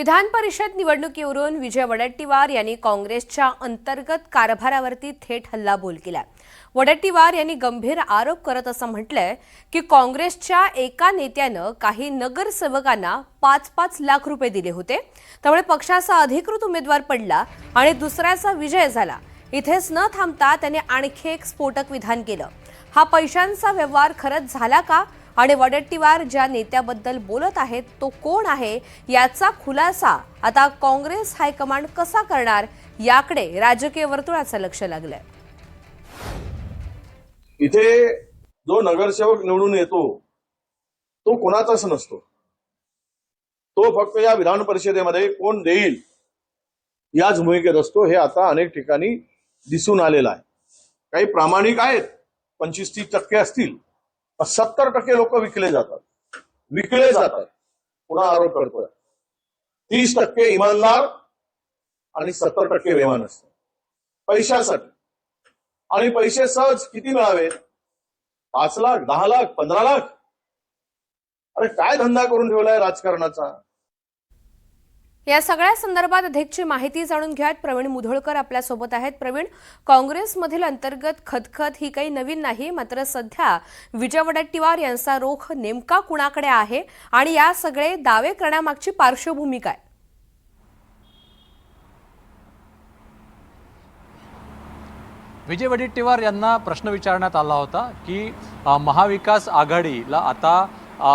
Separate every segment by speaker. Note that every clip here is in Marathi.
Speaker 1: विधान परिषद निवडणुकीवरून विजय वडेट्टीवार यांनी काँग्रेसच्या अंतर्गत कारभारावरती थेट हल्लाबोल केलाय। वडेट्टीवार यांनी गंभीर आरोप करत असं म्हटलंय की काँग्रेसच्या एका नेत्यानं काही नगरसेवकांना 5-5 लाख रुपये दिले होते, त्यामुळे पक्षाचा अधिकृत उमेदवार पडला आणि दुसऱ्याचा विजय झाला। इथेच न थांबता त्यांनी आणखी एक स्फोटक विधान केलं। हा पैशांचा व्यवहार खरंच झाला का आणि वडेट्टीवार ज्या नेत्याबद्दल बोलत आहेत तो कोण आहे याचा खुलासा आता काँग्रेस हायकमांड कसा करणार याकडे राजकीय वर्तुळाचं लक्ष लागलंय।
Speaker 2: इथे जो नगरसेवक निवडून येतो तो कोणाचाच नसतो, तो फक्त या विधान परिषदेमध्ये कोण देईल याच भूमिकेत असतो। हे आता अनेक ठिकाणी दिसून आलेलं आहे। काही प्रामाणिक आहेत, 25-30% असतील, 70% लोक विकले जातात पुन्हा आरोप करतोय। 30% इमानदार आणि 70% बेईमान असतात पैशासाठी। आणि पैसे सहज किती मिळावे? 5 लाख, 10 लाख, 15 लाख? अरे काय धंदा करून ठेवलाय राजकारणाचा।
Speaker 1: या सगळ्या संदर्भात अधिकची माहिती जाणून घ्यात प्रवीण मुधोळकर आपल्या सोबत आहेत। प्रवीण, काँग्रेसमधील अंतर्गत खतखत ही काही नवीन नाही, मात्र सध्या विजय वडेट्टीवार यांचा रोख नेमका कुणाकडे आहे आणि या सगळे दावे करण्यामागची पार्श्वभूमी काय?
Speaker 3: विजय वडेट्टीवार यांना प्रश्न विचारण्यात आला होता की महाविकास आघाडीला आता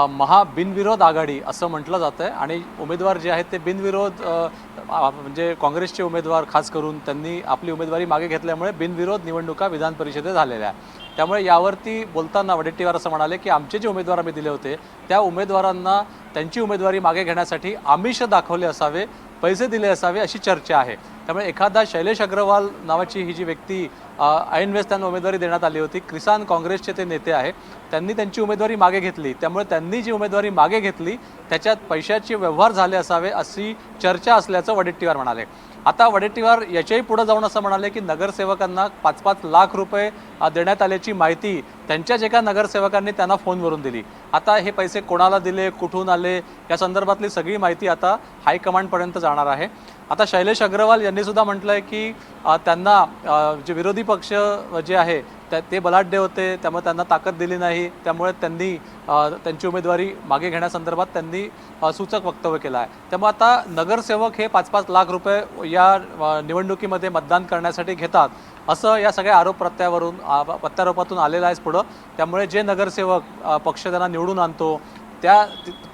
Speaker 3: महाबिनविरोध आघाडी असं म्हटलं जातं आहे आणि उमेदवार जे आहेत ते बिनविरोध म्हणजे काँग्रेसचे उमेदवार खास करून त्यांनी आपली उमेदवारी मागे घेतल्यामुळे बिनविरोध निवडणुका विधान परिषदेत झालेल्या आहेत। त्यामुळे यावरती बोलताना वडेट्टीवार असं म्हणाले की आमचे जे उमेदवार आम्ही दिले होते त्या उमेदवारांना त्यांची उमेदवारी मागे घेण्यासाठी आमिष दाखवले असावे, पैसे दिले असावे अशी चर्चा आहे। त्यामुळे एखादा शैलेश अग्रवाल नावाची ही जी व्यक्ती ऐनवेळेस त्यांना उमेदवारी देण्यात आली होती, किसान काँग्रेसचे ते नेते आहे, त्यांनी त्यांची उमेदवारी मागे घेतली। त्यामुळे त्यांनी जी उमेदवारी मागे घेतली त्याच्यात पैशाचे व्यवहार झाले असावे अशी चर्चा असल्याचं वडेट्टीवार म्हणाले। आता वडेट्टीवार याच्याही पुढे जाऊन असं म्हणाले की नगरसेवकांना 5-5 लाख रुपये देण्यात आल्याची माहिती त्यांच्याच एका नगरसेवकांनी त्यांना फोनवरून दिली। आता हे पैसे कोणाला दिले, कुठून आले या संदर्भातली सगळी माहिती आता हायकमांडपर्यंत जाणार आहे। आता शैलेश अग्रवाल यांनी सुद्धा म्हटलंय की त्यांना जे विरोधी पक्ष जे आहे ते बलाढ्य होते, त्यामुळे त्यांना ताकद दिली नाही, त्यामुळे त्यांनी त्यांची उमेदवारी मागे घेण्यासंदर्भात त्यांनी सूचक वक्तव्य केलं आहे। त्यामुळे आता नगरसेवक हे 5-5 लाख रुपये या निवडणुकीमध्ये मतदान करण्यासाठी घेतात असं या सगळ्या आरोप प्रत्यारोपातून आलेलं आहे पुढं। त्यामुळे जे नगरसेवक पक्ष त्यांना निवडून आणतो त्या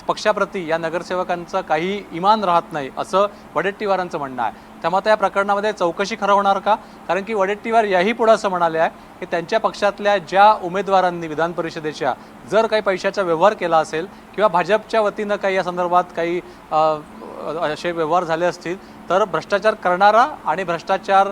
Speaker 3: पक्षाप्रती या नगरसेवकांचं काही इमान राहत नाही असं वडेट्टीवारांचं म्हणणं आहे। त्यामुळे आता या प्रकरणामध्ये चौकशी खरं होणार का? कारण की वडेट्टीवार याही पुढे असं म्हणाले आहे की त्यांच्या पक्षातल्या ज्या उमेदवारांनी विधान परिषदेच्या जर काही पैशाचा व्यवहार केला असेल किंवा भाजपच्या वतीनं काही या संदर्भात काही असे व्यवहार झाले असतील तर भ्रष्टाचार करणारा आणि भ्रष्टाचार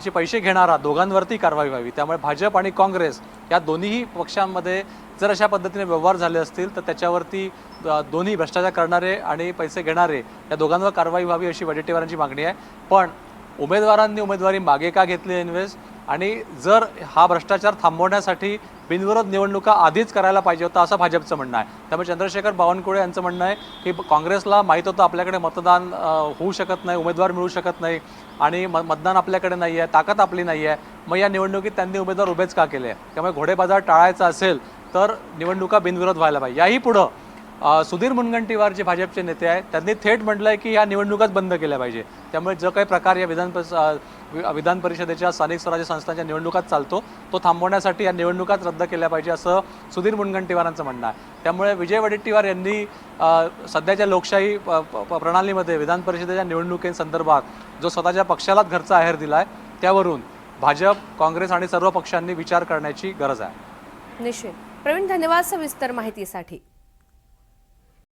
Speaker 3: चे पैसे घेणारा दोघांवरती कारवाई व्हावी। त्यामुळे भाजप आणि काँग्रेस या दोन्ही पक्षांमध्ये जर अशा पद्धतीने व्यवहार झाले असतील तर त्याच्यावरती दोन्ही भ्रष्टाचार करणारे आणि पैसे घेणारे या दोघांवर कारवाई व्हावी अशी वडेट्टीवारांची मागणी आहे। पण उमेदवारांनी उमेदवारी मागे का घेतली ऐनवेळेस आणि जर हा भ्रष्टाचार थांबवण्यासाठी बिनविरोध निवडणुका आधीच करायला पाहिजे होता असं भाजपचं म्हणणं आहे। त्यामुळे चंद्रशेखर बावनकुळे यांचं म्हणणं आहे की काँग्रेसला माहीत होतं आपल्याकडे मतदान होऊ शकत नाही, उमेदवार मिळू शकत नाही आणि मतदान आपल्याकडे नाही आहे, ताकद आपली नाही आहे, मग या निवडणुकीत त्यांनी उमेदवार उभेच का केले? त्यामुळे घोडेबाजार टाळायचा असेल तर निवडणुका बिनविरोध व्हायला पाहिजे। याही पुढं सुधीर मुनगंटीवार जे भाजपचे नेते आहेत त्यांनी थेट म्हटलंय की या निवडणुकाच बंद केल्या पाहिजे। त्यामुळे जो काही प्रकार या विधान परिषदेच्या स्थानिक स्वराज्य संस्थांच्या निवडणुकात चालतो तो थांबवण्यासाठी या निवडणुकाच रद्द केल्या पाहिजे असं सुधीर मुनगंटीवारांचं म्हणणं आहे। त्यामुळे विजय वडेट्टीवार यांनी सध्याच्या लोकशाही प्रणालीमध्ये विधान परिषदेच्या निवडणुकीसंदर्भात जो स्वतःच्या पक्षालाच घरचा आहेर दिला आहे त्यावरून भाजप, काँग्रेस आणि सर्व पक्षांनी विचार करण्याची गरज आहे।
Speaker 1: निश्चित प्रवीण, धन्यवाद सविस्तर माहितीसाठी।